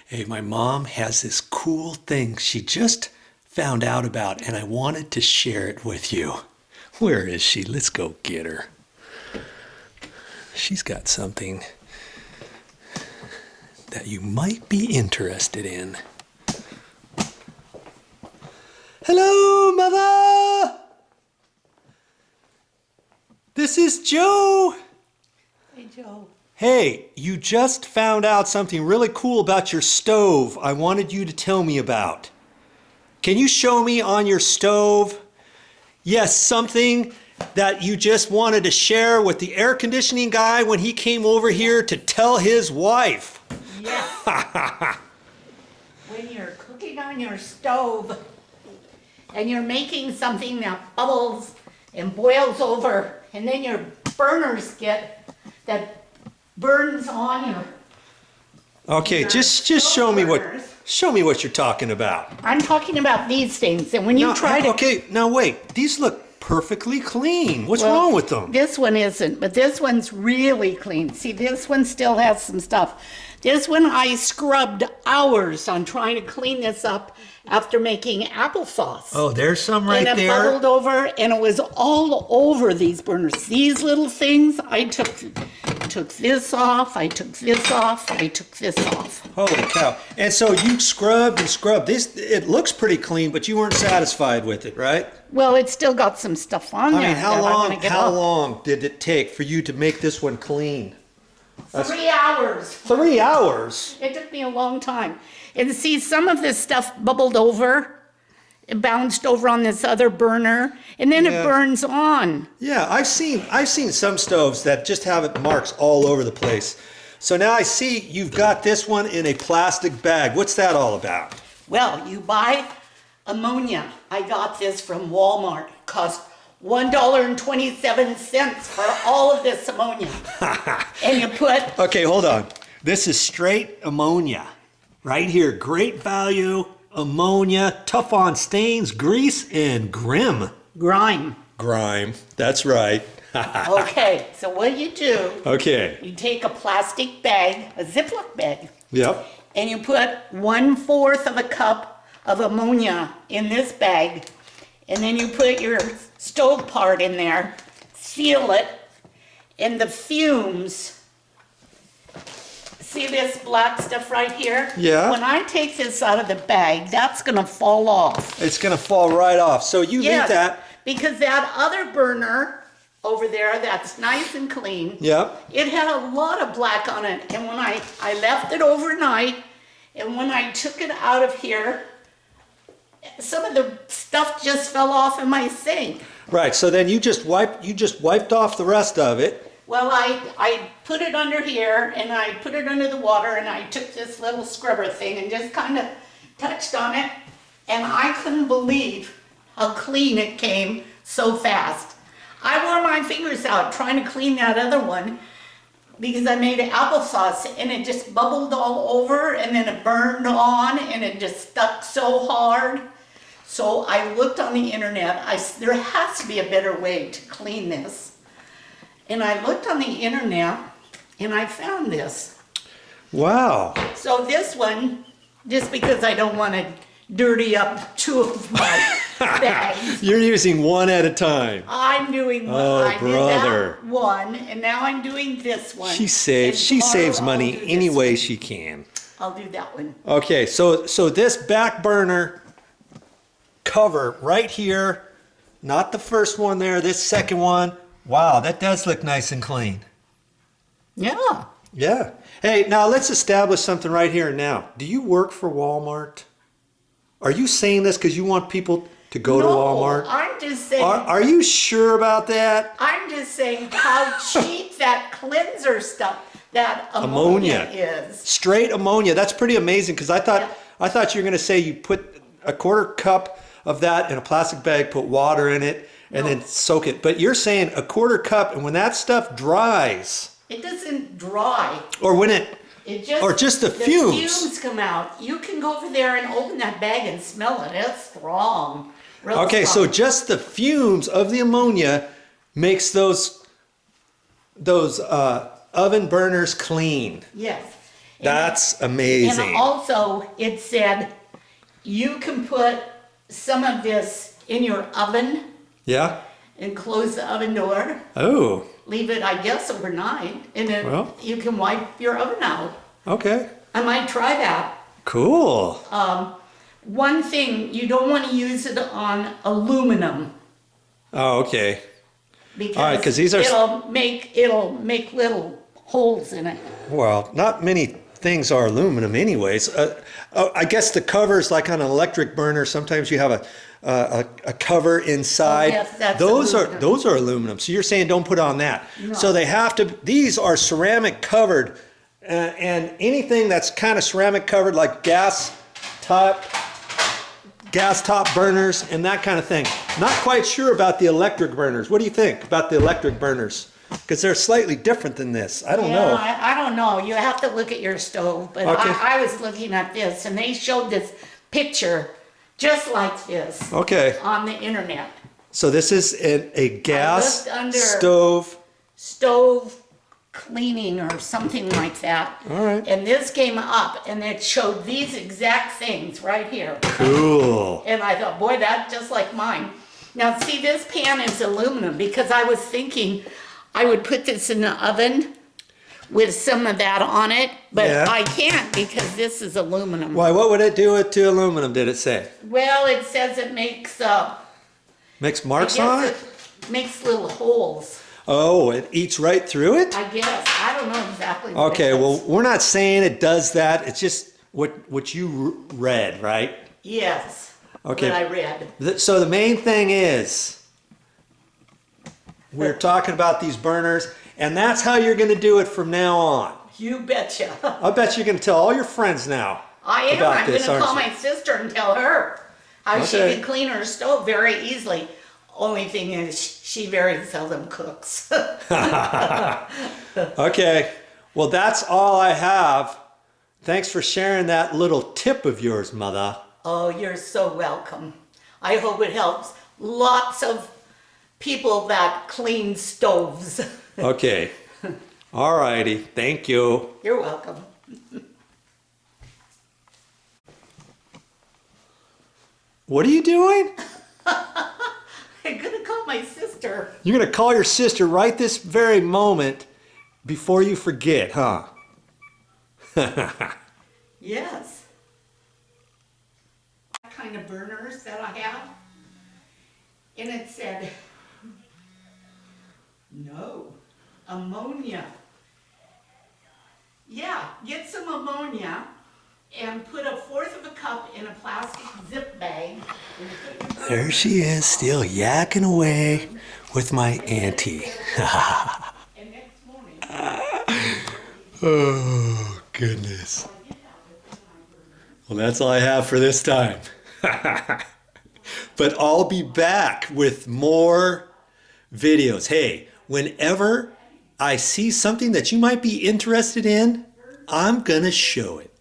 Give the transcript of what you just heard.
Hey, my mom has this cool thing she just found out about, and I wanted to share it with you. Where is she? Let's go get her. She's got something that you might be interested in. Hello, Motha! This is Joe. Hey, Joe. Hey, you just found out something really cool about your stove I wanted you to tell me about. Can you show me on your stove? Yes, something that you just wanted to share with the air conditioning guy when he came over here to tell his wife. Yes. When you're cooking on your stove and you're making something that bubbles and boils over, and then your burners get that burns on you. Okay, just show me what you're talking about. I'm talking about these things, and when you try to... Okay, now wait. These look perfectly clean. What's wrong with them? This one isn't, but this one's really clean. See, this one still has some stuff. This one I scrubbed hours on trying to clean this up after making applesauce. Oh, there's some right and it there. bubbled over, and it was all over these burners. These little things, I took this off, I took this off, I took this off. Holy cow. And so you scrubbed and scrubbed. It looks pretty clean, but you weren't satisfied with it, right? Well, it's still got some stuff on there. I mean, how long did it take for you to make this one clean? 3 hours. 3 hours? It took me a long time. And see, some of this stuff bubbled over. It bounced over on this other burner, and then it burns on. Yeah, I've seen some stoves that just have marks all over the place. So now I see you've got this one in a plastic bag. What's that all about? Well, you buy ammonia. I got this from Walmart. It cost $1.27 for all of this ammonia. And you put... Okay, hold on. This is straight ammonia. Right here, great value, ammonia, tough on stains, grease, and grime. Grime, that's right. Okay, so what you do, Okay. you take a plastic bag, a Ziploc bag, Yep. and you put 1/4 of a cup of ammonia in this bag, and then you put your stove part in there, seal it, and the fumes... See this black stuff right here? Yeah. When I take this out of the bag, that's gonna fall off. It's gonna fall right off. So you leave that. Because that other burner over there that's nice and clean, Yep. it had a lot of black on it. And when I left it overnight, and when I took it out of here, some of the stuff just fell off in my sink. Right, so then you just wiped off the rest of it. Well, I put it under here, and I put it under the water, and I took this little scrubber thing and just kind of touched on it, and I couldn't believe how clean it came so fast. I wore my fingers out trying to clean that other one because I made applesauce, and it just bubbled all over, and then it burned on, and it just stuck so hard. So I looked on the internet. There has to be a better way to clean this. And I looked on the internet, and I found this. Wow. So this one, just because I don't want to dirty up 2 of my bags. You're using one at a time. I'm doing one. Oh, I brother. did that one, and now I'm doing this one. She saves money any way she can. I'll do that one. Okay, so this back burner cover right here, not the first one there, this second one. Wow, that does look nice and clean. Yeah. Yeah. Hey, now let's establish something right here and now. Do you work for Walmart? Are you saying this because you want people to go to Walmart? I'm just saying. Are you sure about that? I'm just saying how cheap that cleanser stuff, that ammonia is. Straight ammonia. That's pretty amazing because I thought you were going to say you put a 1/4 cup of that in a plastic bag, put water in it, and then soak it. But you're saying a 1/4 cup, and when that stuff dries... It doesn't dry. Or when just the fumes. The fumes come out. You can go over there and open that bag and smell it. It's strong. Okay, so just the fumes of the ammonia makes those oven burners clean. Yes. That's And amazing. also, it said you can put some of this in your oven Yeah? and close the oven door. Oh, Leave it, I guess, overnight, and then Well. you can wipe your oven out. okay. I might try that. Cool. One thing, you don't want to use it on aluminum Oh, okay. because All right, 'cause these are- it'll make little holes in it. Well, not many things are aluminum anyways. I guess the covers, like on an electric burner, sometimes you have a cover inside. Oh, yes, that's those aluminum. are those are aluminum. So you're saying don't put on that. No. So they have to. These are ceramic covered, and anything that's kind of ceramic covered, like gas top burners and that kind of thing. Not quite sure about the electric burners. What do you think about the electric burners? Because they're slightly different than this. I don't know. I don't know. You have to look at your stove. But Okay. I was looking at this, and they showed this picture just like this Okay. on the internet. So this is a gas looked under- stove. Stove cleaning or something like that. All right. And this came up, and it showed these exact things right here. Cool. And I thought, boy, that's just like mine. Now, see, this pan is aluminum because I was thinking I would put this in the oven with some of that on it, but Yeah. I can't because this is aluminum. Why? What would it do to aluminum? Did it say? Well, it says it makes, Makes I marks on guess it? it makes little holes. Oh, it eats right through it. I guess. I don't know exactly what Okay. it is. Well, we're not saying it does that. It's just what you read, right? Yes. Okay. What I read. So the main thing is we're talking about these burners, and that's how you're going to do it from now on. You betcha. I bet you're going to tell all your friends now. I am. about I'm going this, to call aren't you? my sister and tell her how she Okay. can clean her stove very easily. Only thing is, she very seldom cooks. Okay, well, that's all I have. Thanks for sharing that little tip of yours, Motha. Oh, you're so welcome. I hope it helps lots of people that clean stoves. Okay, all righty, thank you. You're welcome. What are you doing? I'm gonna call my sister. You're going to call your sister right this very moment before you forget, huh? Yes. Kind of burners that I have. And it said, no, ammonia. Yeah, get some ammonia and put 1/4 of a cup in a plastic zip bag. And put it There she is, still yakking away with my auntie. and next morning, Oh, goodness. Well, that's all I have for this time. But I'll be back with more videos. Hey, whenever I see something that you might be interested in, I'm gonna show it.